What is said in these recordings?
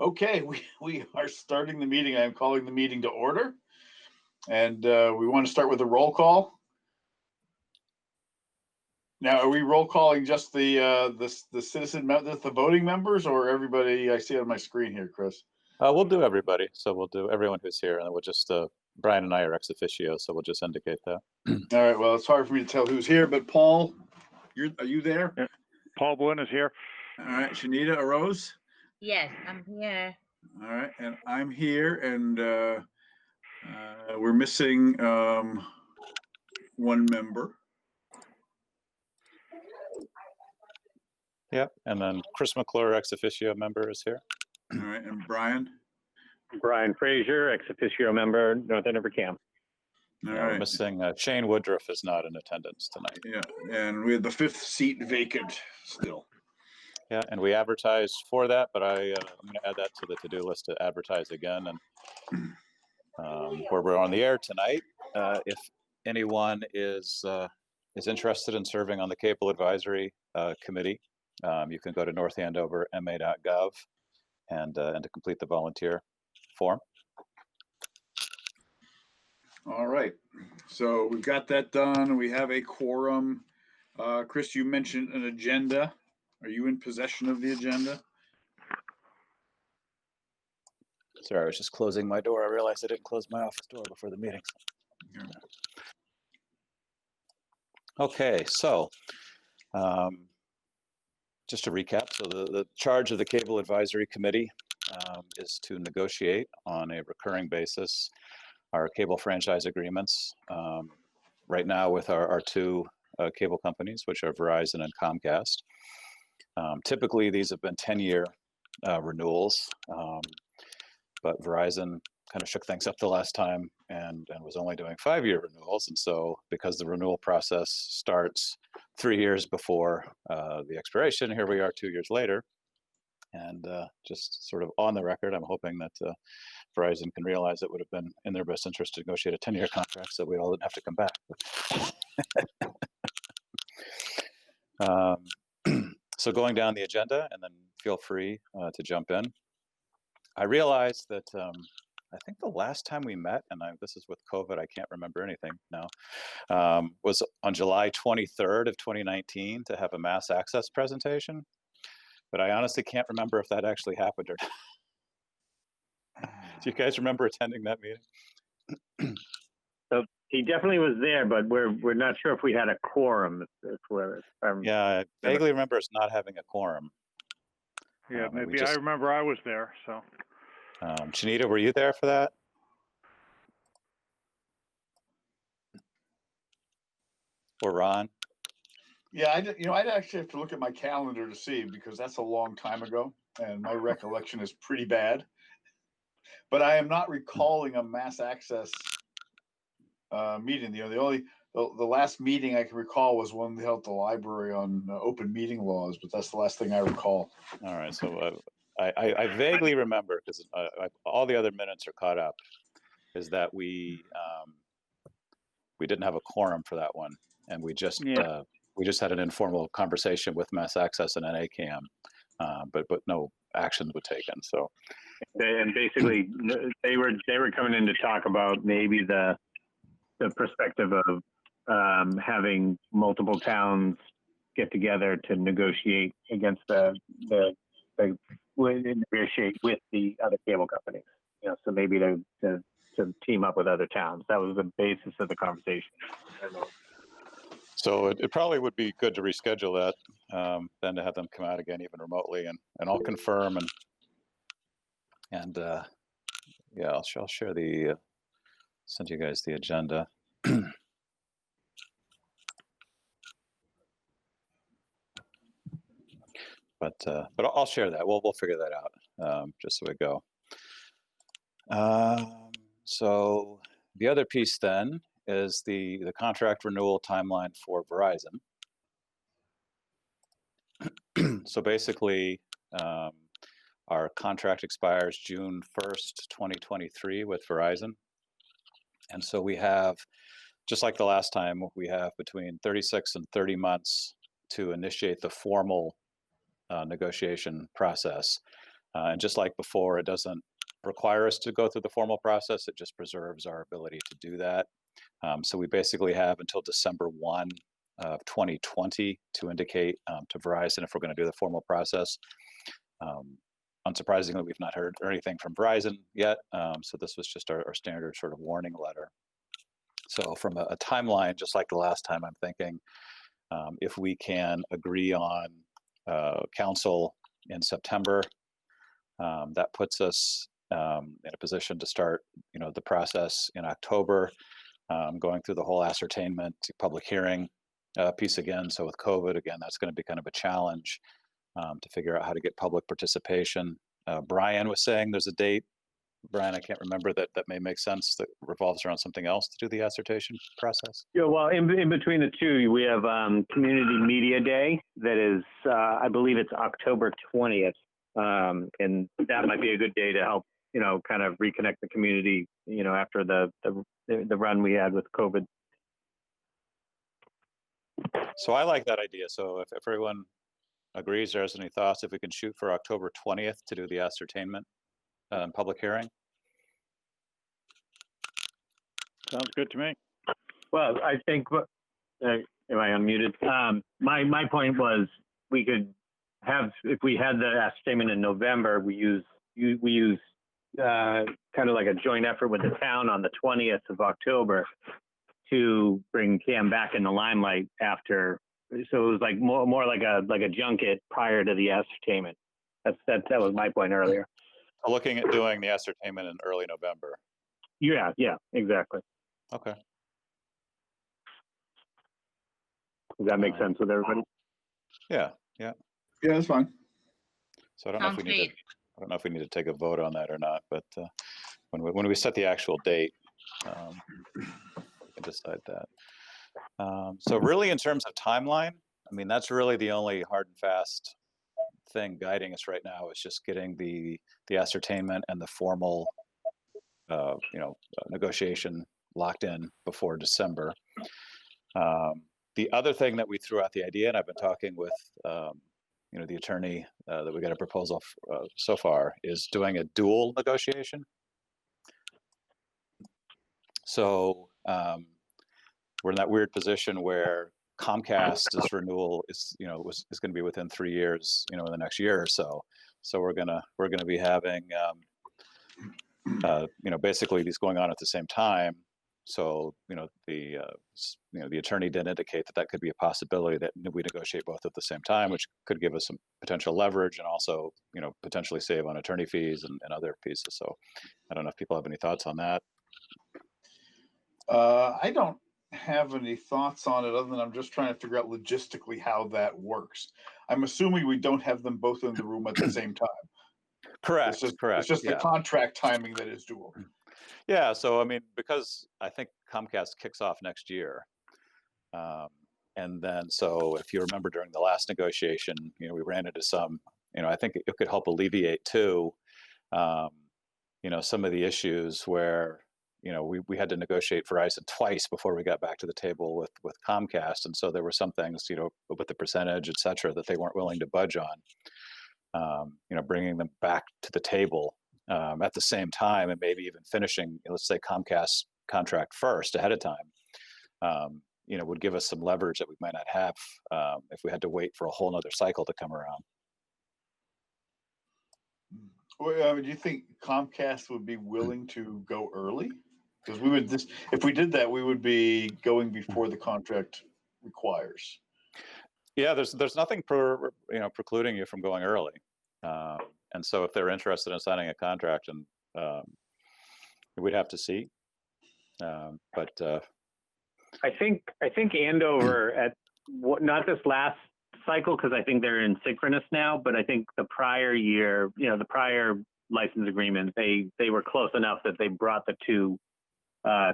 Okay, we are starting the meeting. I'm calling the meeting to order. And we want to start with a roll call. Now, are we roll calling just the citizen, the voting members, or everybody I see on my screen here, Chris? We'll do everybody. So we'll do everyone who's here, and then we'll just Brian and I are ex officio, so we'll just indicate that. All right. Well, it's hard for me to tell who's here, but Paul, are you there? Yeah. Paul Blinn is here. All right. Shanita arose. Yes, I'm here. All right, and I'm here, and we're missing one member. Yep, and then Chris McClure, ex officio member, is here. All right, and Brian Frazier, ex officio member, North Andover Camp. We're missing Shane Woodruff is not in attendance tonight. Yeah, and we have the 5th seat vacant still. Yeah, and we advertised for that, but I'm going to add that to the to-do list to advertise again. And where we're on the air tonight, if anyone is interested in serving on the Cable Advisory Committee, you can go to northandoverma.gov and to complete the volunteer form. All right, so we've got that done. We have a quorum. Chris, you mentioned an agenda. Are you in possession of the agenda? Sorry, I was just closing my door. I realized I didn't close my office door before the meeting. Yeah. Okay, so just to recap, so the charge of the Cable Advisory Committee is to negotiate on a recurring basis our cable franchise agreements right now with our two cable companies, which are Verizon and Comcast. Typically, these have been 10-year renewals, but Verizon kind of shook things up the last time and was only doing 5-year renewals. And so because the renewal process starts 3 years before the expiration, here we are 2 years later. And just sort of on the record, I'm hoping that Verizon can realize it would have been in their best interest to negotiate a 10-year contract so we all didn't have to come back. So going down the agenda, and then feel free to jump in. I realized that I think the last time we met, and this is with COVID, I can't remember anything now, was on July 23rd of 2019 to have a mass access presentation. But I honestly can't remember if that actually happened or not. Do you guys remember attending that meeting? So he definitely was there, but we're not sure if we had a quorum. Yeah, I vaguely remember us not having a quorum. Yeah, maybe I remember I was there. So, Shanita, were you there for that? Or Ron? Yeah, I'd actually have to look at my calendar to see, because that's a long time ago, and my recollection is pretty bad. But I am not recalling a mass access meeting. The last meeting I can recall was one they held at the library on open meeting laws, but that's the last thing I recall. All right, so I vaguely remember, because all the other minutes are caught up, is that we didn't have a quorum for that one, and we just had an informal conversation with Mass Access and NACAM, but no actions were taken. So, and basically they were coming in to talk about maybe the perspective of having multiple towns get together to negotiate against negotiate with the other cable companies. So maybe to team up with other towns. That was the basis of the conversation. So it probably would be good to reschedule that, then to have them come out again, even remotely, and I'll confirm and yeah, I'll share send you guys the agenda. But I'll share that. We'll figure that out just so we go. So the other piece then is the contract renewal timeline for Verizon. So basically, our contract expires June 1st, 2023 with Verizon. And so we have, just like the last time, we have between 36 and 30 months to initiate the formal negotiation process. And just like before, it doesn't require us to go through the formal process. It just preserves our ability to do that. So we basically have until December 1 of 2020 to indicate to Verizon if we're going to do the formal process. Unsurprisingly, we've not heard anything from Verizon yet. So this was just our standard sort of warning letter. So from a timeline, just like the last time, I'm thinking if we can agree on council in September, that puts us in a position to start, the process in October, going through the whole ascertainment to public hearing piece again. So with COVID, again, that's going to be kind of a challenge to figure out how to get public participation. Brian was saying there's a date. Brian, I can't remember that may make sense, that revolves around something else to do the ascertation process. Yeah, well, in between the two, we have Community Media Day that is, I believe it's October 20th. And that might be a good day to help, kind of reconnect the community, after the run we had with COVID. So I like that idea. So if everyone agrees, there's any thoughts, if we can shoot for October 20th to do the ascertainment public hearing? Sounds good to me. Well, I think, am I unmuted? My point was we could have, if we had the ascertainment in November, we use kind of like a joint effort with the town on the 20th of October to bring Cam back in the limelight after. So it was like more like a junket prior to the ascertainment. That was my point earlier. Looking at doing the ascertainment in early November. Yeah, exactly. Okay. Does that make sense with everybody? Yeah, that's fine. So I don't know if Sounds we need great. to. I don't know if we need to take a vote on that or not, but when we set the actual date, we can decide that. So really, in terms of timeline, I mean, that's really the only hard and fast thing guiding us right now, is just getting the ascertainment and the formal, negotiation locked in before December. The other thing that we threw out the idea, and I've been talking with, the attorney that we got a proposal so far, is doing a dual negotiation. So we're in that weird position where Comcast's renewal is going to be within 3 years, in the next year or so. So we're gonna be having, basically these going on at the same time. So, the attorney did indicate that could be a possibility, that we negotiate both at the same time, which could give us some potential leverage and also, potentially save on attorney fees and other pieces. So I don't know if people have any thoughts on that. I don't have any thoughts on it, other than I'm just trying to figure out logistically how that works. I'm assuming we don't have them both in the room at the same time. Correct. It's just the contract timing that is dual. Yeah, so I mean, because I think Comcast kicks off next year, and then so if you remember during the last negotiation, we ran into some, I think it could help alleviate too, some of the issues where we had to negotiate Verizon twice before we got back to the table with Comcast, and so there were some things, with the percentage, et cetera, that they weren't willing to budge on. Bringing them back to the table at the same time, and maybe even finishing, let's say, Comcast contract first ahead of time, would give us some leverage that we might not have if we had to wait for a whole nother cycle to come around. Well, do you think Comcast would be willing to go early? Because if we did that, we would be going before the contract requires. Yeah, there's nothing precluding you from going early. And so if they're interested in signing a contract, and we'd have to see. But I think Andover not this last cycle, because I think they're in synchronous now, but I think the prior year, the prior license agreement, they were close enough that they brought the two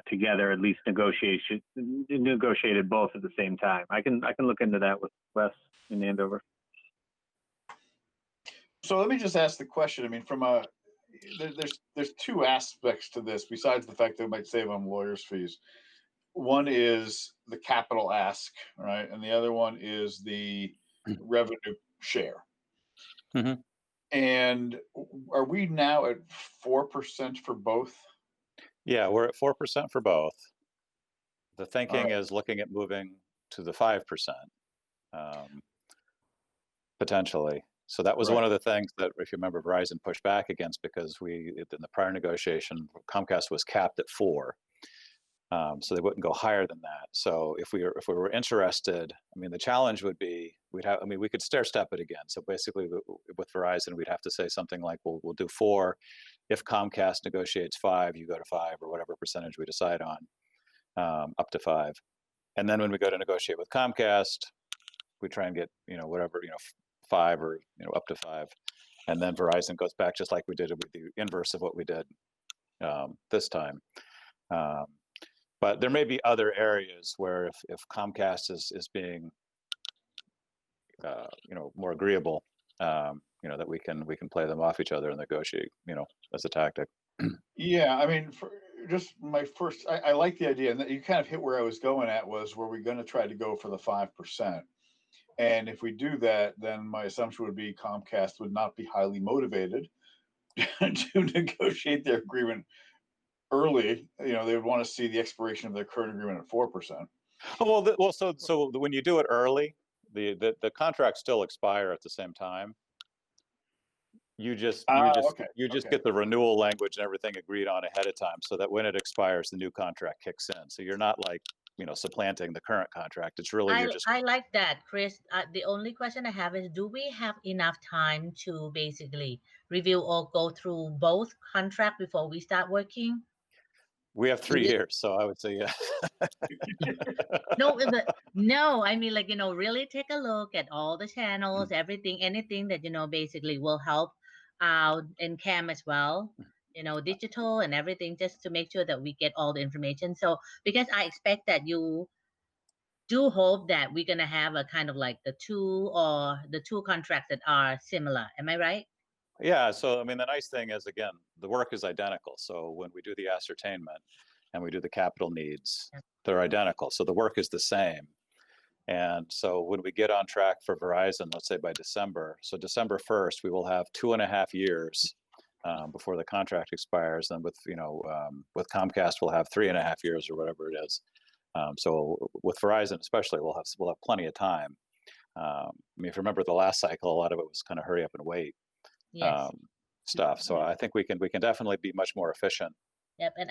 together, at least negotiated both at the same time. I can look into that with Wes in Andover. So let me just ask the question. I mean, there's two aspects to this besides the fact that it might save on lawyers' fees. One is the capital ask, right, and the other one is the revenue share. Mm-hmm. And are we now at 4% for both? Yeah, we're at 4% for both. The All thinking right. is looking at moving to the 5%, potentially. So that was Right. one of the things that, if you remember, Verizon pushed back against, because in the prior negotiation, Comcast was capped at 4. So they wouldn't go higher than that. So if we were interested, I mean, the challenge would be, we could stair step it again. So basically with Verizon, we'd have to say something like, we'll do 4. If Comcast negotiates 5, you go to 5, or whatever percentage we decide on, up to 5. And then when we go to negotiate with Comcast, we try and get, whatever, 5, or, up to 5. And then Verizon goes back, just like we did with the inverse of what we did this time. But there may be other areas where if Comcast is being, more agreeable, that we can play them off each other and negotiate, as a tactic. Yeah, I mean, just my first, I like the idea, and you kind of hit where I was going at, was where we're going to try to go for the 5%. And if we do that, then my assumption would be Comcast would not be highly motivated to negotiate their agreement early. They would want to see the expiration of their current agreement at 4%. Oh, so when you do it early, the contracts still expire at the same time. You just Okay. get the renewal language and everything agreed on ahead of time, so that when it expires, the new contract kicks in. So you're not like, supplanting the current contract. It's really, you're just. I like that, Chris. The only question I have is, do we have enough time to basically review or go through both contract before we start working? We have 3 years, so I would say yeah. No, no, I mean, like, really take a look at all the channels, everything, anything that, basically will help out in cam as well, digital and everything, just to make sure that we get all the information. So, because I expect that you do hope that we're going to have a kind of like the two contracts that are similar. Am I right? Yeah, so I mean, the nice thing is, again, the work is identical. So when we do the ascertainment and we do the capital needs, they're identical. So the work is the same. And so when we get on track for Verizon, let's say by December, so December 1st, we will have 2.5 years before the contract expires. And with Comcast, we'll have 3.5 years, or whatever it is. So with Verizon especially, we'll have plenty of time. I mean, if you remember the last cycle, a lot of it was kind of hurry up and wait. Yes. Stuff. So I think we can definitely be much more efficient. Yep. And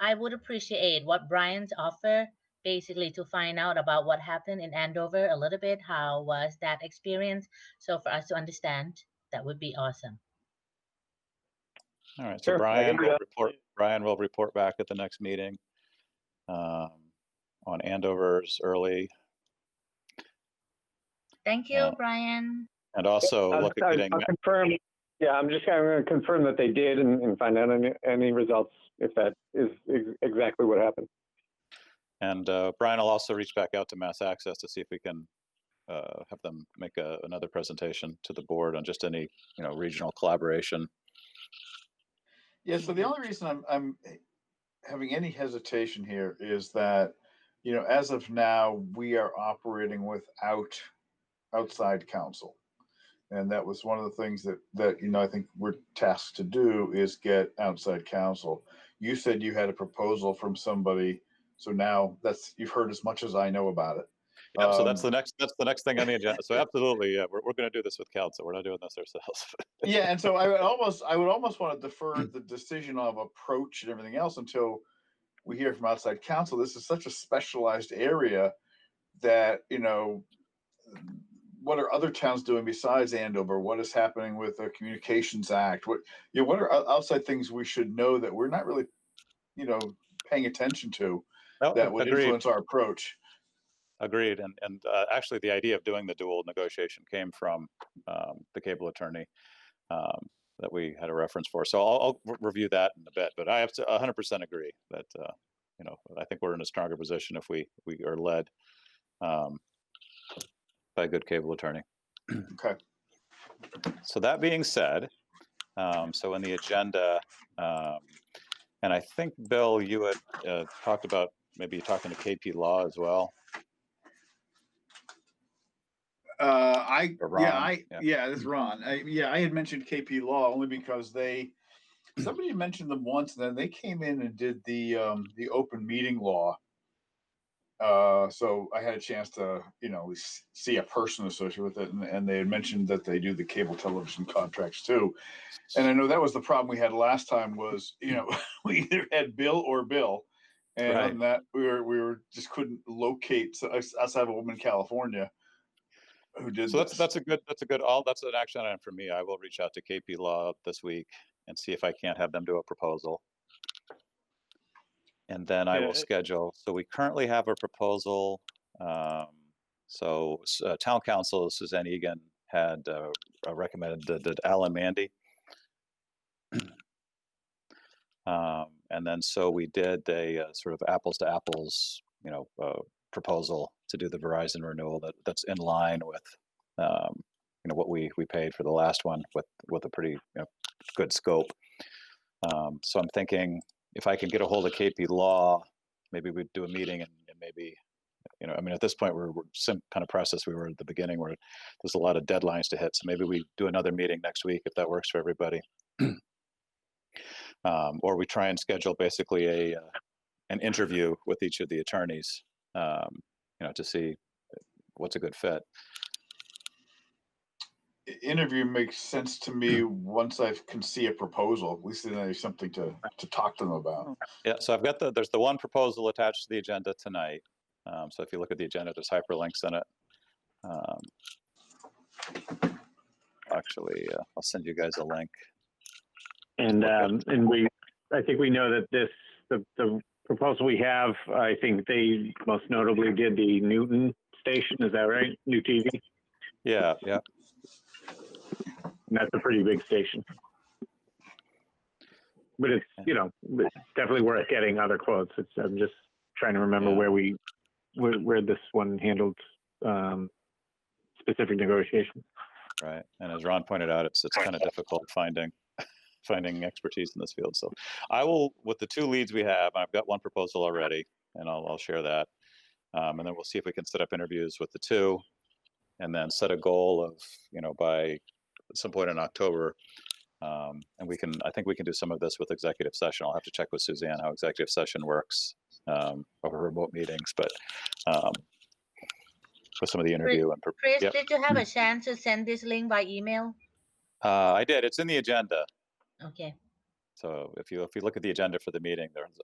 I would appreciate what Brian's offer, basically to find out about what happened in Andover a little bit. How was that experience? So for us to understand, that would be awesome. All right. So Sure, Brian will report back at the next meeting on Andover's early. Thank you, Brian. And also look at getting. I'll confirm. Yeah, I'm just going to confirm that they did and find out any results, if that is exactly what happened. And Brian will also reach back out to Mass Access to see if we can have them make another presentation to the board on just any regional collaboration. Yeah. So the only reason I'm having any hesitation here is that, as of now, we are operating without outside counsel. And that was one of the things that I think we're tasked to do, is get outside counsel. You said you had a proposal from somebody, so now you've heard as much as I know about it. Yep, so that's the next thing on the agenda. So absolutely, yeah, we're going to do this with counsel. We're not doing this ourselves. Yeah, and so I would almost want to defer the decision of approach and everything else until we hear from outside counsel. This is such a specialized area that, what are other towns doing besides Andover? What is happening with the Communications Act? What are outside things we should know that we're not really, paying attention to, that would influence our approach? Agreed. And actually, the idea of doing the dual negotiation came from the cable attorney that we had a reference for. So I'll review that in a bit. But I have to 100% agree that I think we're in a stronger position if we are led by a good cable attorney. Okay. So that being said, so in the agenda, and I think, Bill, you had talked about maybe talking to KP Law as well. Or Yeah, Ron? this is Ron. I had mentioned KP Law only because somebody mentioned them once, and then they came in and did the open meeting law. So I had a chance to, see a person associated with it, and they had mentioned that they do the cable television contracts too. And I know that was the problem we had last time was, we either had Bill or Bill, and Right. on that we were just couldn't locate us outside of a woman in California who did So this. that's an action item for me. I will reach out to KP Law this week and see if I can't have them do a proposal. And then I will schedule. So we currently have a proposal. Town Council Suzanne Egan had recommended that Alan Mandy. And then so we did a sort of apples to apples, proposal to do the Verizon renewal that's in line with, what we paid for the last one with a pretty good scope. So I'm thinking if I can get a hold of KP Law, maybe we'd do a meeting and maybe, at this point we're kind of process. We were at the beginning where there's a lot of deadlines to hit. So maybe we do another meeting next week if that works for everybody. Or we try and schedule basically an interview with each of the attorneys, to see what's a good fit. Interview makes sense to me once I can see a proposal. At least then there's something to talk to them about. Yeah, so I've got there's the one proposal attached to the agenda tonight. So if you look at the agenda, there's hyperlinks in it. Actually, I'll send you guys a link. And I think we know that the proposal we have, I think they most notably did the Newton station. Is that right? New TV. Yeah. And that's a pretty big station. But it's it's definitely worth getting other quotes. I'm just trying to remember where this one handled specific negotiations. Right, and as Ron pointed out, it's kind of difficult finding expertise in this field. So I will, with the two leads we have, I've got one proposal already, and I'll share that, and then we'll see if we can set up interviews with the two, and then set a goal of by some point in October. And I think we can do some of this with executive session. I'll have to check with Suzanne how executive session works over remote meetings, but with some of the interview. Chris, did you have a chance to send this link by email? I did. It's in the agenda. Okay. So if you look at the agenda for the meeting, there's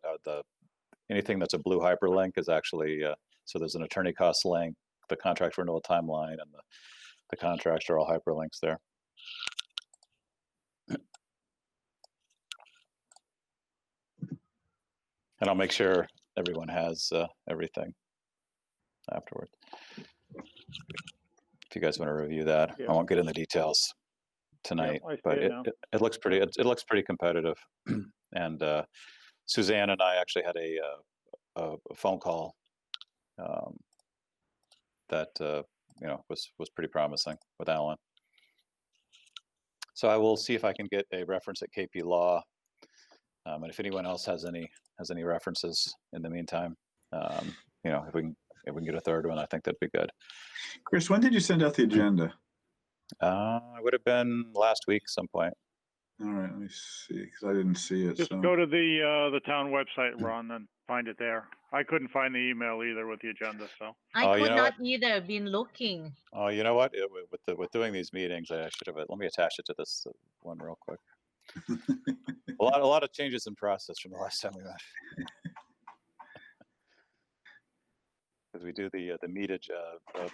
anything that's a blue hyperlink is actually so there's an attorney cost link, the contract renewal timeline, and the contracts are all hyperlinks there. And I'll make sure everyone has everything afterward. If you guys want to review that, I won't get in the details tonight, but it looks pretty. It looks pretty competitive. And Suzanne and I actually had a phone call that was pretty promising with Alan. So I will see if I can get a reference at KP Law, and if anyone else has any references in the meantime, if we can get a third one, I think that'd be good. Chris, when did you send out the agenda? It would have been last week some point. All right, let me see, because I didn't see it. Just go to the town website, Ron, and find it there. I couldn't find the email either with the agenda, so. I could not either. Been looking. Oh, you know what? With doing these meetings, I should have. Let me attach it to this one real quick. a lot of changes in process from the last time we met. Because we do the meetage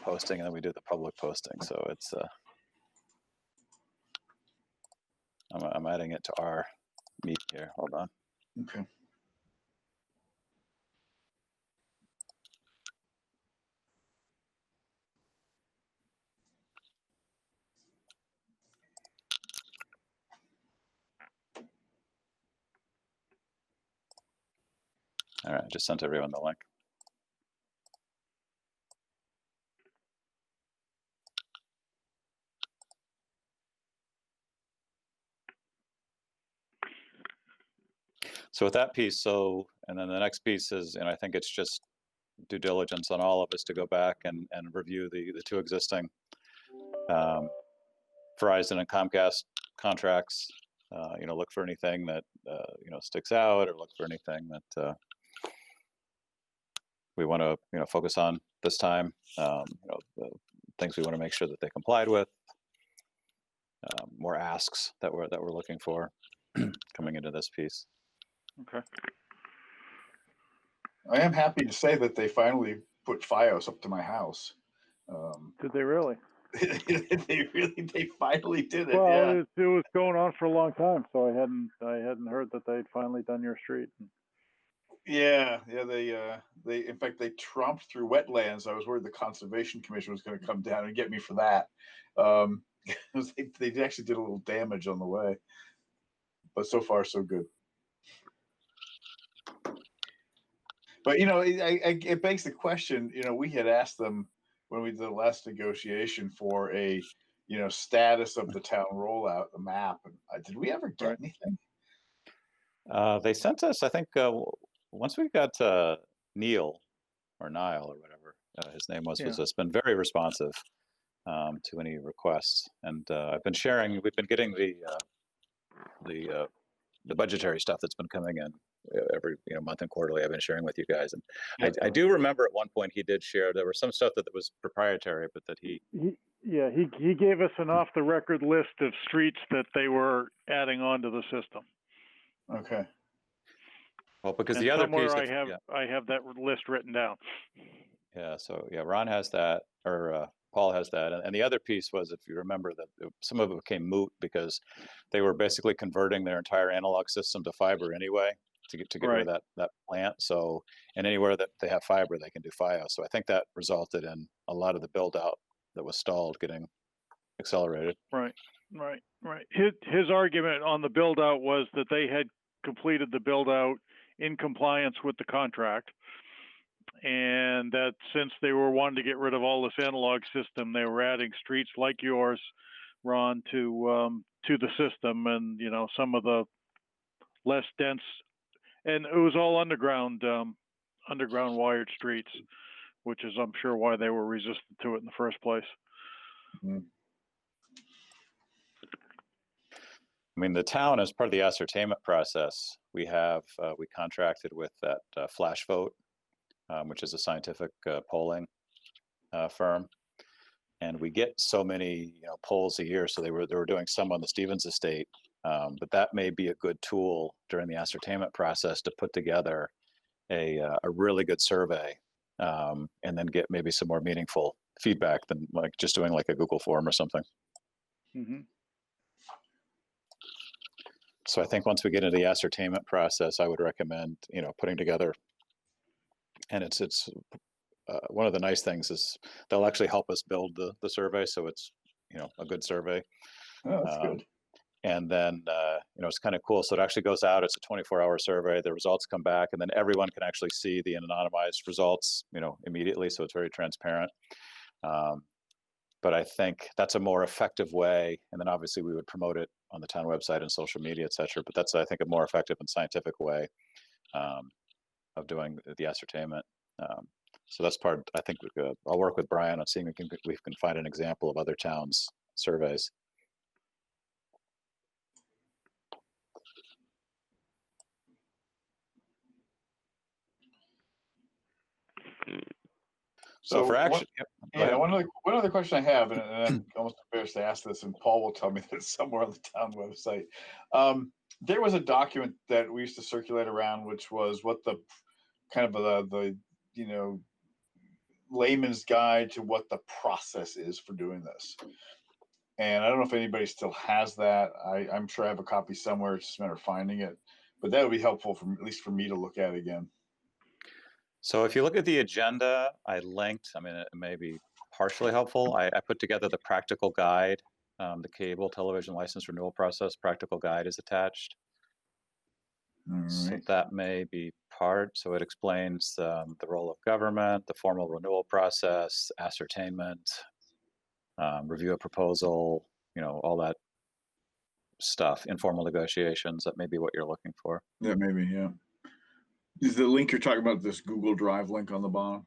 posting, and then we do the public posting. So it's I'm adding it to our meet here. Hold on. Okay. All right, just sent everyone the link. So with that piece, and then the next piece is, and I think it's just due diligence on all of us to go back and review the two existing Verizon and Comcast contracts, look for anything that, sticks out, or look for anything that we want to, focus on this time. The things we want to make sure that they complied with. More asks that we're looking for coming into this piece. Okay. I am happy to say that they finally put FiOS up to my house. Did they really? they finally did it. Well, yeah. it was going on for a long time, so I hadn't heard that they'd finally done your street. Yeah. They in fact they tromped through wetlands. I was worried the Conservation Commission was going to come down and get me for that. They actually did a little damage on the way, but so far so good. But it begs the question. We had asked them when we did the last negotiation for a status of the town rollout, the map. And did we ever get anything? They sent us, I think, once we got Neil or Niall or whatever his name was it's been very responsive to any requests. And I've been sharing. We've been getting the budgetary stuff that's been coming in every month and quarterly. I've been sharing with you guys, and I do remember at one point he did share. There was some stuff that was proprietary, but that he gave us an off the record list of streets that they were adding onto the system. Okay. Well, because and the other somewhere piece I have that list written down. Yeah. So Ron has that, or Paul has that, and the other piece was, if you remember, that some of it became moot because they were basically converting their entire analog system to fiber anyway to get rid of that plant. So, and anywhere that they have fiber, they can do FiOS. So I think that resulted in a lot of the build out that was stalled getting accelerated. Right. His argument on the build out was that they had completed the build out in compliance with the contract, and that since they were wanting to get rid of all this analog system, they were adding streets like yours, Ron, to the system, and some of the less dense, and it was all underground wired streets, which is, I'm sure, why they were resistant to it in the first place. Mm-hmm. I mean, the town, as part of the ascertainment process, we contracted with that Flash Vote, which is a scientific polling firm, and we get so many polls a year. So they were doing some on the Stevens estate, but that may be a good tool during the ascertainment process to put together a really good survey, and then get maybe some more meaningful feedback than like just doing like a Google form or something. Mm-hmm. So I think once we get into the ascertainment process, I would recommend, putting together, and it's one of the nice things is they'll actually help us build the survey. So it's, a good survey. Oh, that's good. And then, it's kind of cool. So it actually goes out, it's a 24-hour survey, the results come back, and then everyone can actually see the anonymized results, immediately. So it's very transparent. But I think that's a more effective way. And then obviously we would promote it on the town website and social media, et cetera. But that's, I think, a more effective and scientific way of doing the ascertainment. So that's part, I think I'll work with Brian on seeing if we can find an example of other towns' surveys. So for action, one other question I have, and I'm almost embarrassed to ask this, and Paul will tell me that it's somewhere on the town website. There was a document that we used to circulate around, which was what the kind of the layman's guide to what the process is for doing this. And I don't know if anybody still has that. I'm sure I have a copy somewhere. It's just a matter of finding it. But that would be helpful, at least for me to look at again. So if you look at the agenda, I linked, it may be partially helpful. I put together the practical guide, the cable television license renewal process practical guide is attached. Right. So that may be part. So it explains the role of government, the formal renewal process, ascertainment, review a proposal, all that stuff, informal negotiations. That may be what you're looking for. Yeah, maybe, yeah. Is the link you're talking about this Google Drive link on the bottom?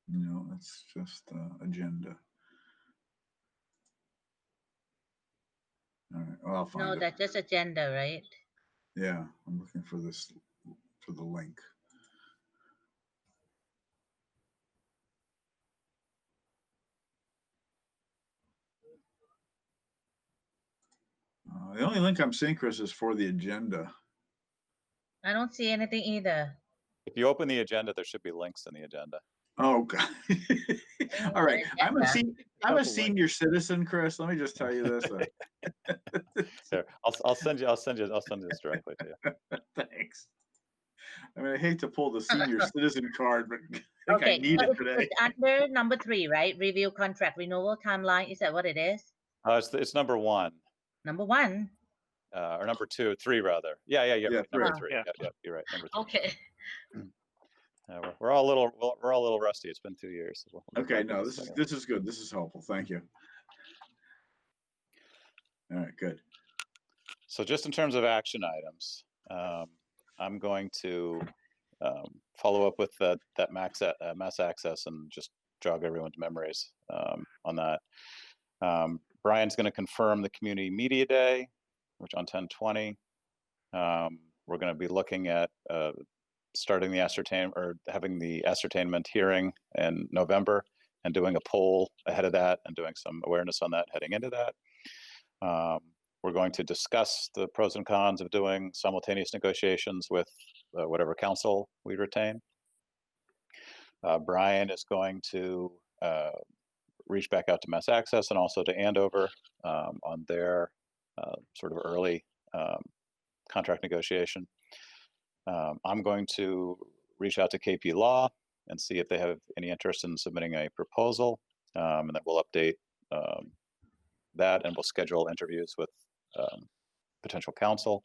No, that's just agenda. All right, well, I'll find No, it. that's just agenda, right? Yeah, I'm looking for this, for the link. The only link I'm seeing, Chris, is for the agenda. I don't see anything either. If you open the agenda, there should be links in the agenda. Oh, God. All right. I'm a Couple senior citizen, Chris. Let me just tell you this. Here, I'll send you this directly to you. Thanks. I mean, I hate to pull the senior citizen card, but I think I Okay, need so it today. it's under number 3, right? Review contract renewal timeline. Is that what it is? It's number 1. Number 1. Or number 2, 3 rather. Yeah, Yeah, right. Number 3. 3. Yeah. Yeah, you're right. Number 3. Okay. We're all a little rusty. It's been 2 years. So we'll Okay, get back no, to this is good. This is helpful. Thank you. All right, good. So just in terms of action items, I'm going to follow up with that mass access and just jog everyone's memories on that. Brian's going to confirm the community media day, which on 10/20. We're going to be looking at starting the having the ascertainment hearing in November and doing a poll ahead of that and doing some awareness on that heading into that. We're going to discuss the pros and cons of doing simultaneous negotiations with whatever council we retain. Brian is going to reach back out to Mass Access and also to Andover on their sort of early contract negotiation. I'm going to reach out to KP Law and see if they have any interest in submitting a proposal, and then we'll update that, and we'll schedule interviews with potential counsel.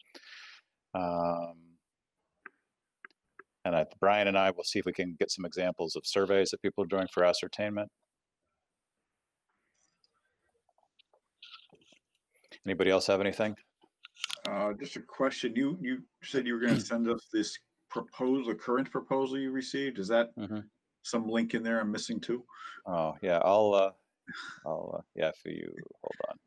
And Brian and I will see if we can get some examples of surveys that people are doing for ascertainment. Anybody else have anything? Just a question. You said you were going to send us this proposal, current proposal you received. Is that some link in there I'm missing too? Oh yeah, I'll if you hold on.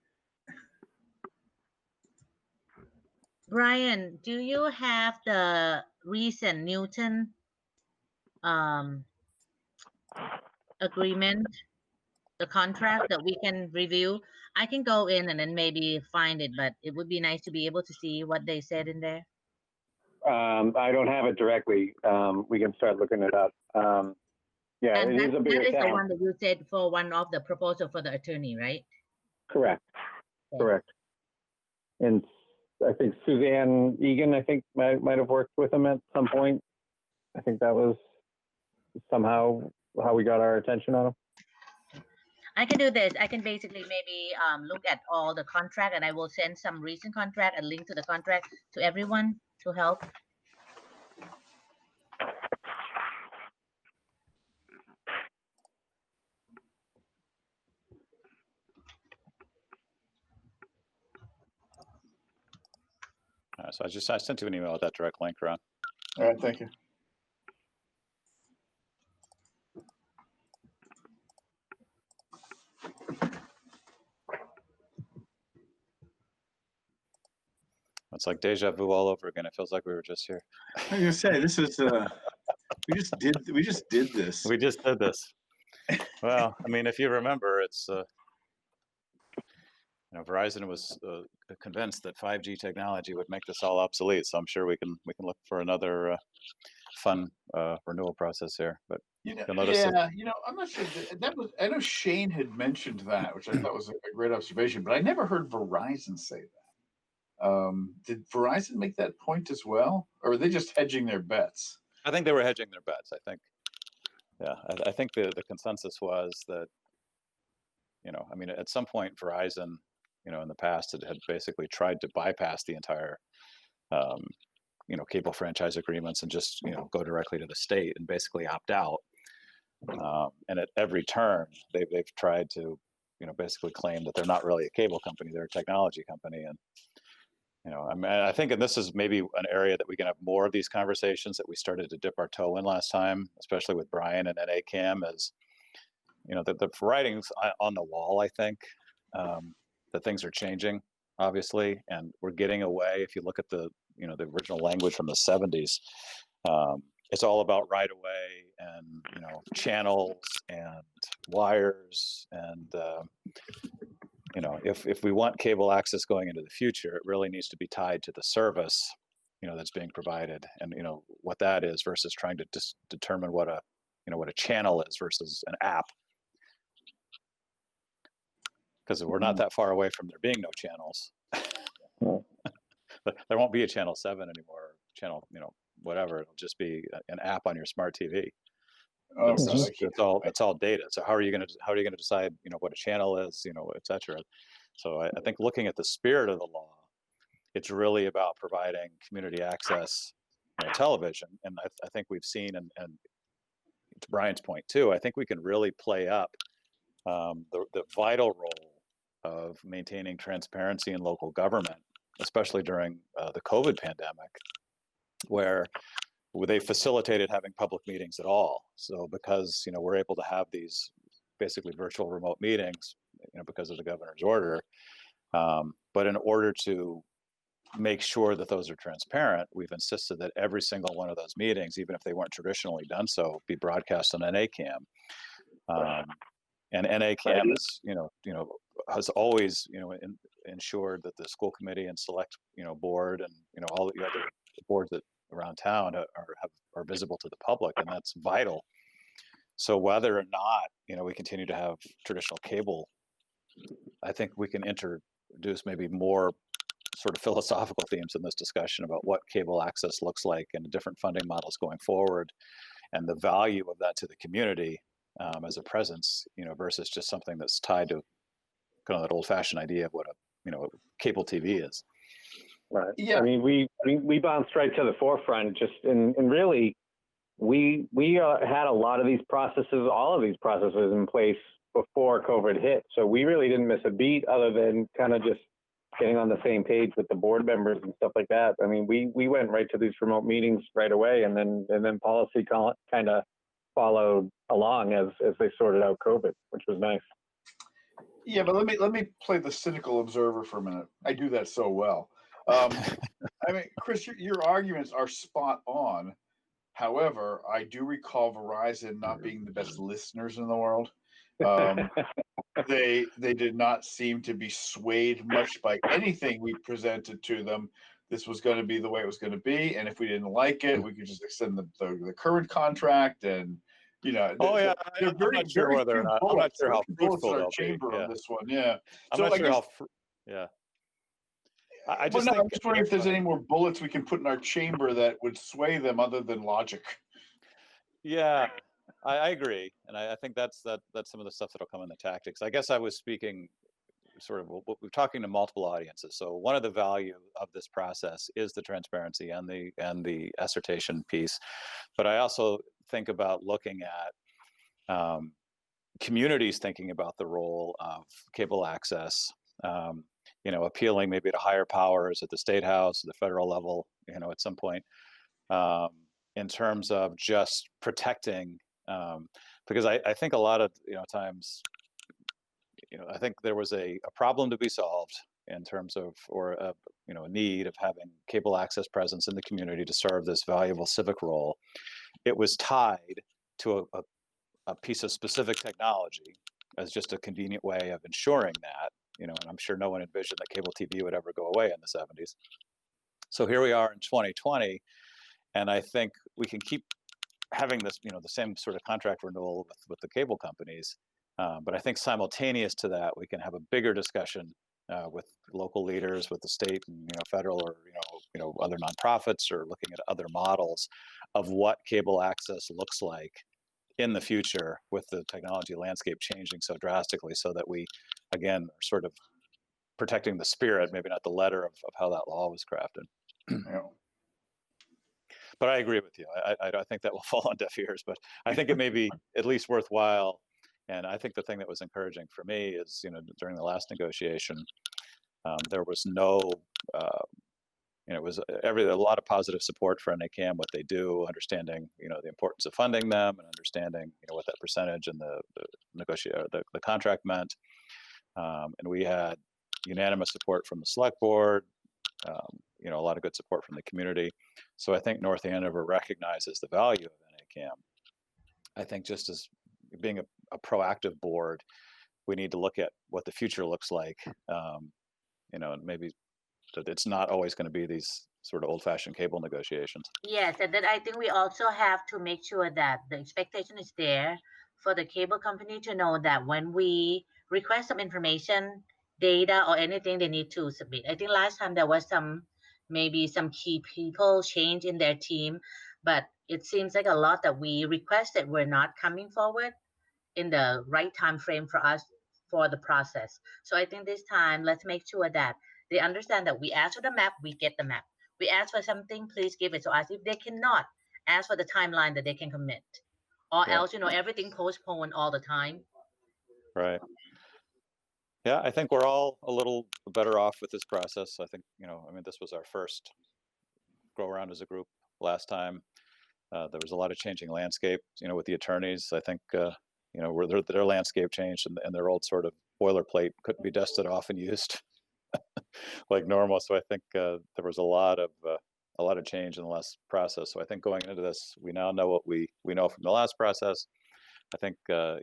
Brian, do you have the recent Newton agreement, the contract that we can review? I can go in and then maybe find it, but it would be nice to be able to see what they said in there. I don't have it directly. We can start looking it up. Yeah, And it is a bigger that is the town. one that you said for one of the proposal for the attorney, right? Correct. Okay. Correct. And I think Suzanne Egan, I think might have worked with him at some point. I think that was somehow how we got our attention on him. I can do this. I can basically maybe look at all the contract, and I will send some recent contract and link to the contract to everyone to help. So I sent you an email with that direct link, Ron. All right, thank you. It's like deja vu all over again. It feels like we were just here. I was gonna say this is we just did this. We just did this. Well, I mean, if you remember, it's Verizon was convinced that 5G technology would make this all obsolete. So I'm sure we can look for another fun renewal process here. But I'm not sure that was. I know Shane had mentioned that, which I thought was a great observation, but I never heard Verizon say that. Did Verizon make that point as well, or are they just hedging their bets? I think they were hedging their bets. I think, I think the consensus was that, I mean, at some point Verizon, in the past, it had basically tried to bypass the entire, cable franchise agreements and just, go directly to the state and basically opt out. And at every turn, they've tried to, basically claim that they're not really a cable company, they're a technology company. And, I mean, I think, and this is maybe an area that we can have more of these conversations that we started to dip our toe in last time, especially with Brian and NACAM, is, the writing's on the wall, I think, that things are changing, obviously, and we're getting away. If you look at the original language from the 70s, it's all about right of way and, channels and wires. And, if we want cable access going into the future, it really needs to be tied to the service, that's being provided, and, what that is versus trying to determine what a channel is versus an app. Because we're not that far away from there being no channels. But there won't be a channel 7 anymore, channel, whatever. It'll just be an app on your smart TV. Oh, It's all data. So how are you going to decide, what a channel is, et cetera? So I think looking at the spirit of the law, it's really about providing community access, television. And I think we've seen, and to Brian's point too, I think we can really play up the vital role of maintaining transparency in local government, especially during the COVID pandemic, where they facilitated having public meetings at all. So because, we're able to have these basically virtual remote meetings, because of the governor's order, but in order to make sure that those are transparent, we've insisted that every single one of those meetings, even if they weren't traditionally done so, be broadcast on NACAM. And NACAM is, has always, ensured that the school committee and select, board and, all the other boards that around town are visible to the public, and that's vital. So whether or not, we continue to have traditional cable, I think we can introduce maybe more sort of philosophical themes in this discussion about what cable access looks like and different funding models going forward, and the value of that to the community as a presence, versus just something that's tied to kind of that old-fashioned idea of what a cable TV is. Right. Yeah. I mean, we bounced right to the forefront. And really, we had a lot of these processes, all of these processes in place before COVID hit. So we really didn't miss a beat, other than kind of just getting on the same page with the board members and stuff like that. I mean, we went right to these remote meetings right away, and then policy kind of followed along as they sorted out COVID, which was nice. Yeah, but let me play the cynical observer for a minute. I do that so well. I mean, Chris, your arguments are spot on. However, I do recall Verizon not being the best listeners in the world. They did not seem to be swayed much by anything we presented to them. This was going to be the way it was going to be, and if we didn't like it, we could just extend the current contract. And I'm not sure whether I'm not sure how bullets in fruitful our they'll chamber be. on this one. Yeah, I'm not sure yeah. I just think I'm just wondering if there's any more bullets we can put in our chamber that would sway them other than logic. Yeah, I agree, and I think that's some of the stuff that'll come in the tactics. I guess I was speaking sort of, we're talking to multiple audiences. So one of the value of this process is the transparency and the assertion piece, but I also think about looking at communities thinking about the role of cable access. Appealing maybe to higher powers at the state house, the federal level, at some point, in terms of just protecting, because I think a lot of times, I think there was a problem to be solved in terms of, or a need of having cable access presence in the community to serve this valuable civic role. It was tied to a piece of specific technology as just a convenient way of ensuring that. And I'm sure no one envisioned that cable TV would ever go away in the 70s. So here we are in 2020, and I think we can keep having this, the same sort of contract renewal with the cable companies. But I think simultaneous to that, we can have a bigger discussion with local leaders, with the state and federal, or other nonprofits, or looking at other models of what cable access looks like in the future, with the technology landscape changing so drastically, so that we, again, are sort of protecting the spirit, maybe not the letter of how that law was crafted. Yeah. But I agree with you. I think that will fall on deaf ears, but I think it may be at least worthwhile. And I think the thing that was encouraging for me is, during the last negotiation, there was no there's a lot of positive support for NACAM, what they do, understanding, the importance of funding them and understanding, what that percentage and the contract meant. And we had unanimous support from the select board, a lot of good support from the community. So I think North Andover recognizes the value of NACAM. I think just as being a proactive board, we need to look at what the future looks like, and maybe that it's not always going to be these sort of old-fashioned cable negotiations. Yes, and then I think we also have to make sure that the expectation is there for the cable company to know that when we request some information, data, or anything, they need to submit. I think last time there was maybe some key people change in their team, but it seems like a lot that we requested were not coming forward in the right time frame for us for the process. So I think this time, let's make sure that they understand that we ask for the map, we get the map. We ask for something, please give it to us. If they cannot, ask for the timeline that they can commit, or Yeah. else everything postponed all the time. Right. Yeah, I think we're all a little better off with this process. I think, this was our first go around as a group last time. There was a lot of changing landscape, with the attorneys. I think, where their landscape changed and their old sort of boilerplate couldn't be dusted off and used like normal. So I think there was a lot of change in the last process. So I think going into this, we now know what we know from the last process. I think the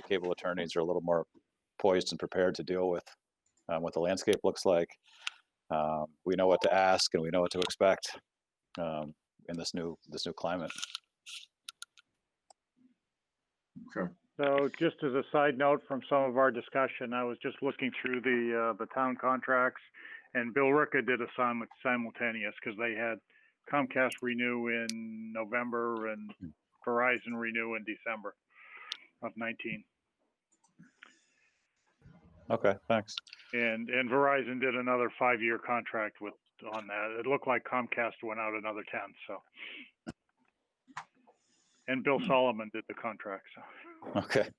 cable attorneys are a little more poised and prepared to deal with what the landscape looks like. We know what to ask and we know what to expect in this new climate. Okay. So just as a side note from some of our discussion, I was just looking through the town contracts, and Bill Ricka did a simultaneous because they had Comcast renew in November and Verizon renew in December of 19. Okay, thanks. And Verizon did another 5-year contract on that. It looked like Comcast went out another 10. So, and Bill Solomon did the contract. So. Okay.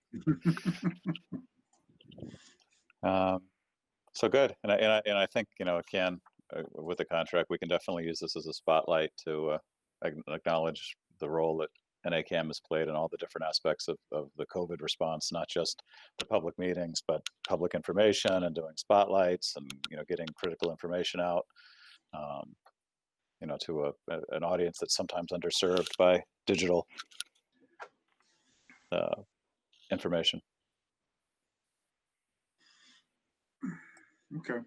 So good, and I think again with the contract, we can definitely use this as a spotlight to acknowledge the role that NACAM has played in all the different aspects of the COVID response, not just the public meetings, but public information and doing spotlights and getting critical information out, to an audience that's sometimes underserved by digital information. Okay.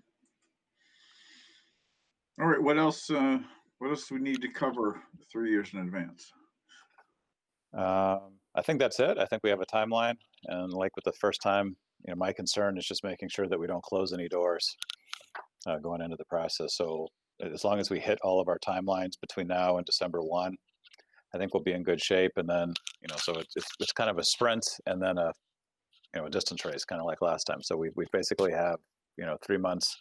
All right. What else? What else do we need to cover 3 years in advance? I think that's it. I think we have a timeline, and like with the first time, my concern is just making sure that we don't close any doors going into the process. So as long as we hit all of our timelines between now and December 1, I think we'll be in good shape. And then, so it's kind of a sprint and then a distance race, kind of like last time. So we basically have 3 months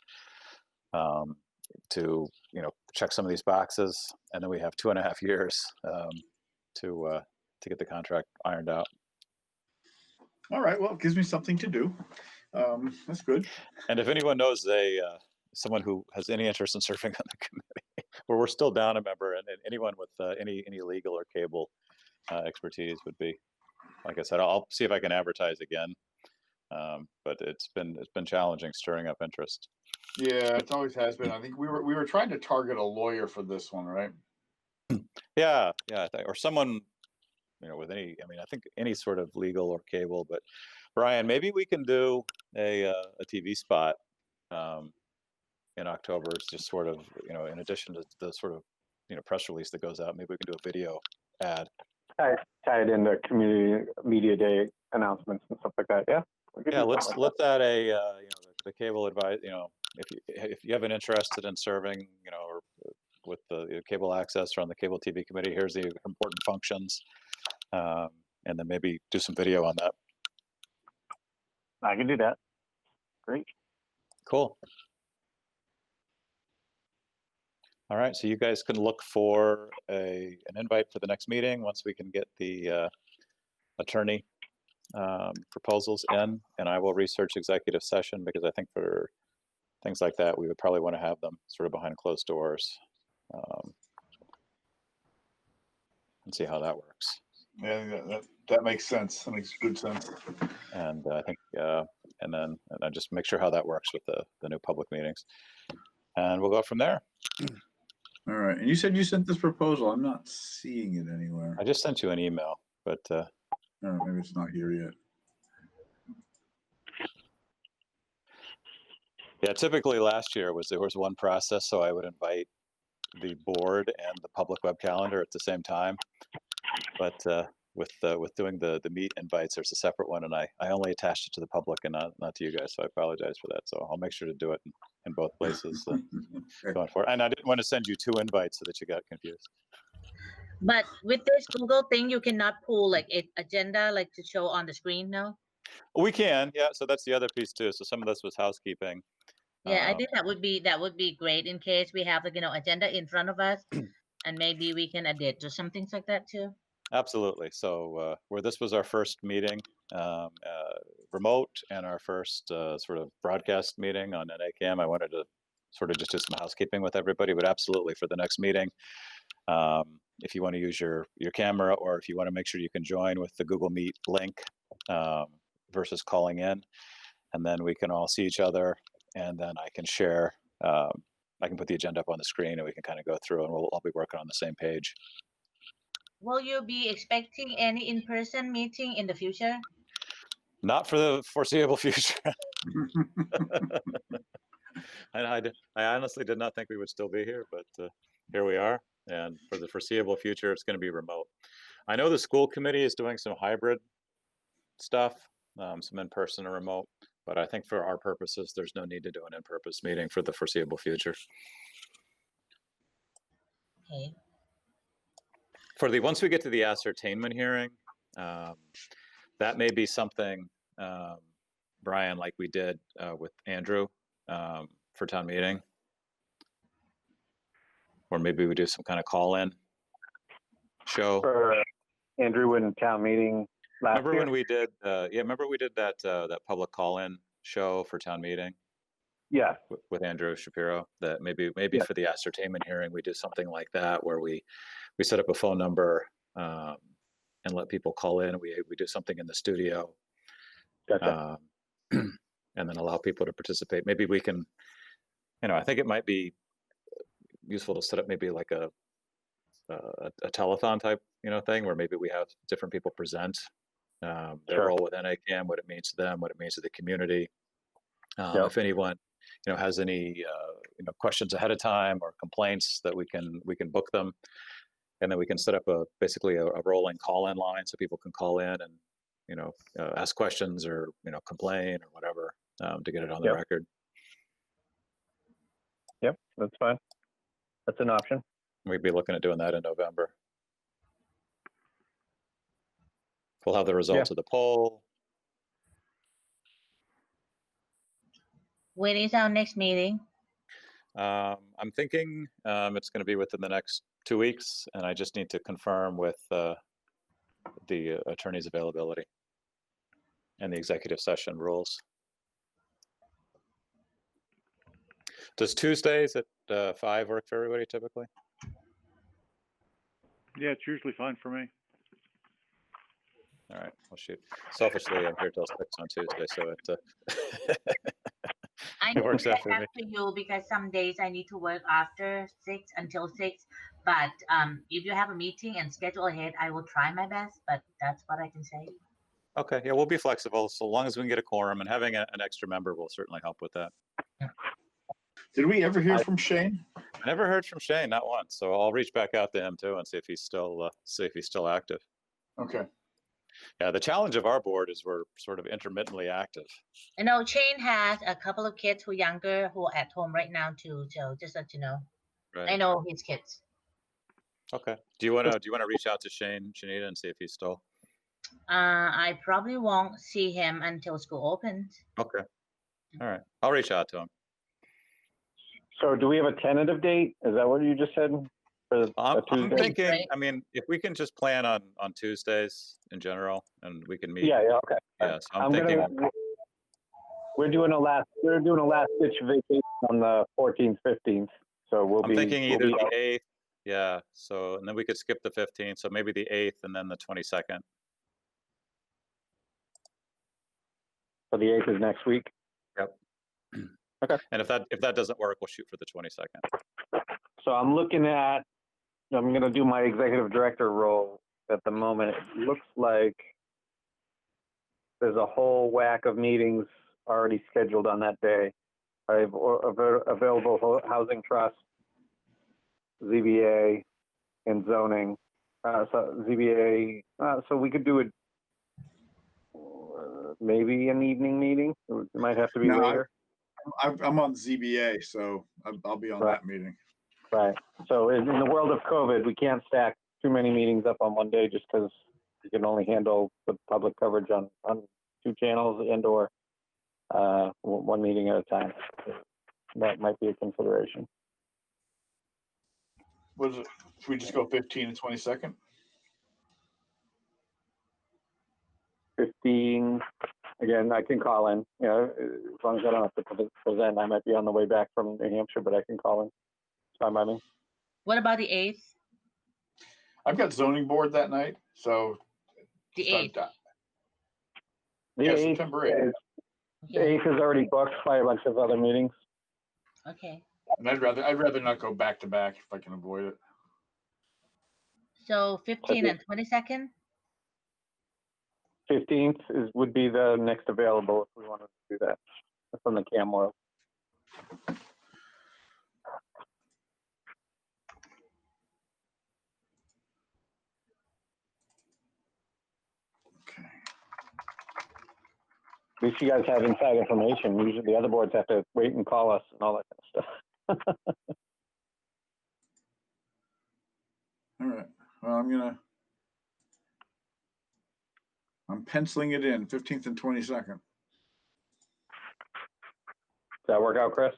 to check some of these boxes, and then we have 2.5 years to get the contract ironed out. All right. Well, it gives me something to do. That's good. And if anyone knows someone who has any interest in serving on the committee, where we're still down a member, and anyone with any legal or cable expertise would be, like I said, I'll see if I can advertise again. But it's been challenging stirring up interest. Yeah, it always has been. I think we were trying to target a lawyer for this one, right? Yeah, or someone with any. I mean, I think any sort of legal or cable. But Brian, maybe we can do a TV spot in October. It's just sort of in addition to the sort of press release that goes out. Maybe we can do a video ad. Tie it into community media day announcements and stuff like that. Yeah. Yeah, let's add a the cable advice. If you have an interested in serving, or with the cable access or on the cable TV committee, here's the important functions, and then maybe do some video on that. I can do that. Great. Cool. All right, so you guys can look for an invite for the next meeting once we can get the attorney proposals in, and I will research executive session, because I think for things like that, we would probably want to have them sort of behind closed doors. and see how that works. Yeah, that makes sense. That makes good sense. And I think, and then just make sure how that works with the new public meetings, and we'll go from there. All right. And you said you sent this proposal. I'm not seeing it anywhere. I just sent you an email, but Oh, maybe it's not here yet. yeah, typically last year there was one process, so I would invite the board and the public web calendar at the same time. But with doing the meet invites, there's a separate one, and I only attached it to the public and not to you guys, so I apologize for that. So I'll make sure to do it in both places going forward. And I didn't want to send you 2 invites so that you got confused. But with this Google thing, you cannot pull like an agenda like to show on the screen, no? We can, yeah. So that's the other piece too. So some of this was housekeeping. Yeah, I think that would be great in case we have like agenda in front of us, and maybe we can edit or some things like that too. Absolutely. So where this was our first meeting remote and our first sort of broadcast meeting on NACAM, I wanted to sort of just do some housekeeping with everybody, but absolutely for the next meeting, if you want to use your camera, or if you want to make sure you can join with the Google Meet link versus calling in, and then we can all see each other, and then I can share, I can put the agenda up on the screen and we can kind of go through, and we'll all be working on the same page. Will you be expecting any in-person meeting in the future? Not for the foreseeable future. I honestly did not think we would still be here, but here we are. And for the foreseeable future, it's going to be remote. I know the school committee is doing some hybrid stuff, some in-person and remote, but I think for our purposes, there's no need to do an in-person meeting for the foreseeable future. Okay. Once we get to the ascertainment hearing, that may be something, Brian, like we did with Andrew for town meeting, or maybe we do some kind of call-in show. For Andrew in town meeting last Remember year? when we did? Remember we did that public call-in show for town meeting? Yeah. With Andrew Shapiro. That maybe Yeah. for the ascertainment hearing, we do something like that, where we set up a phone number and let people call in. We do something in the studio, Gotcha. and then allow people to participate. Maybe we can, I think it might be useful to set up maybe like a telethon type, thing, where maybe we have different people present their role with NACAM, what it means to them, what it means to the community. If anyone, has any, questions ahead of time or complaints, that we can book them, and then we can set up basically a rolling call-in line, so people can call in and, ask questions or, complain or whatever, to get it on the record. Yep, that's fine. That's an option. We'd be looking at doing that in November. We'll have the results of the poll. When is our next meeting? I'm thinking it's going to be within the next 2 weeks, and I just need to confirm with the attorney's availability and the executive session rules. Does Tuesdays at 5 work for everybody typically? Yeah, it's usually fine for me. All right, well, shoot. Selfishly, I'm here till 6 on Tuesday, so it I it know works out that for me. for you because some days I need to work after 6 until 6. But if you have a meeting and schedule ahead, I will try my best. But that's what I can say. Okay, yeah, we'll be flexible so long as we can get a quorum, and having an extra member will certainly help with that. Did we ever hear from Shane? I never heard from Shane, not once. So I'll reach back out to him too and see if he's still active. Okay. Yeah, the challenge of our board is we're sort of intermittently active. I know Shane has a couple of kids who are younger who are at home right now too. So just let you know. Right. I know his kids. Okay. Do you want to reach out to Shane, Shanita, and see if he's still? I probably won't see him until school opens. Okay. All right. I'll reach out to him. So do we have a tentative date? Is that what you just said? For I'm Tuesday? thinking, I mean, if we can just plan on Tuesdays in general, and we can meet. Yeah, okay. Yeah, so I'm thinking. We're doing a last ditch vacation on the 14th, 15th. So we'll I'm be. thinking we'll either be the out. 8th, yeah, so, and then we could skip the 15th, so maybe the 8th and then the 22nd. So the 8th is next week. Yep. Okay. And if that doesn't work, we'll shoot for the 22nd. So I'm looking at. I'm going to do my executive director role at the moment. It looks like there's a whole whack of meetings already scheduled on that day. I have available housing trust, ZBA, and zoning. So ZBA. So we could do it. Maybe an evening meeting. It might have to be No, later. I'm on ZBA, so I'll be on Right. that meeting. Right. So in the world of COVID, we can't stack too many meetings up on one day just because you can only handle the public coverage on 2 channels and or one meeting at a time. That might be a consideration. What is it? Should we just go 15 and 22nd? 15. Again, I can call in. You know, as long as I don't have to present, I might be on the way back from New Hampshire, but I can call in. It's fine by me. What about the 8th? I've got zoning board that night, so The start 8th. that. The Yeah, 8th, September 8th. the 8th is already booked by a bunch of other meetings. Okay. And I'd rather not go back to back if I can avoid it. So 15 and 22nd? 15th would be the next available if we wanted to do that. That's on the cam world. Okay. At least you guys have inside information. Usually the other boards have to wait and call us and all that kind of stuff. All right. Well, I'm penciling it in 15th and 22nd. Does that work out, Chris?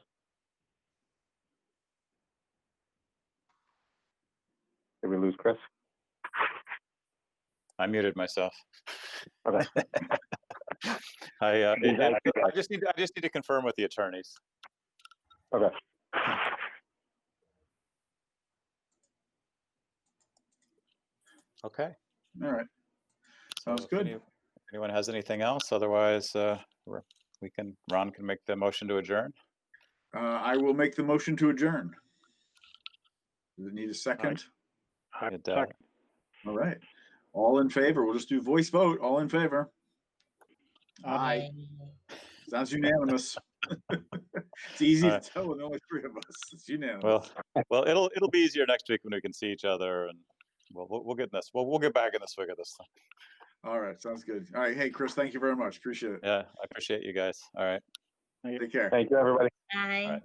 Did we lose Chris? I muted myself. Okay. I You guys- just need to confirm with the attorneys. Okay. Okay. All right. Sounds So if good. anyone has anything else, otherwise, Ron can make the motion to adjourn. I will make the motion to adjourn. Does it need a second? All right. All in favor. We'll just do voice vote. All in favor. Aye. Sounds unanimous. It's easy to tell when only 3 of us. It's unanimous. Well, it'll be easier next week when we can see each other, and we'll get this. We'll get back in the swing of this thing. All right. Sounds good. All right. Hey, Chris, thank you very much. Appreciate it. Yeah, I appreciate you guys. All right. Take care. Thank you, everybody. Bye. All right.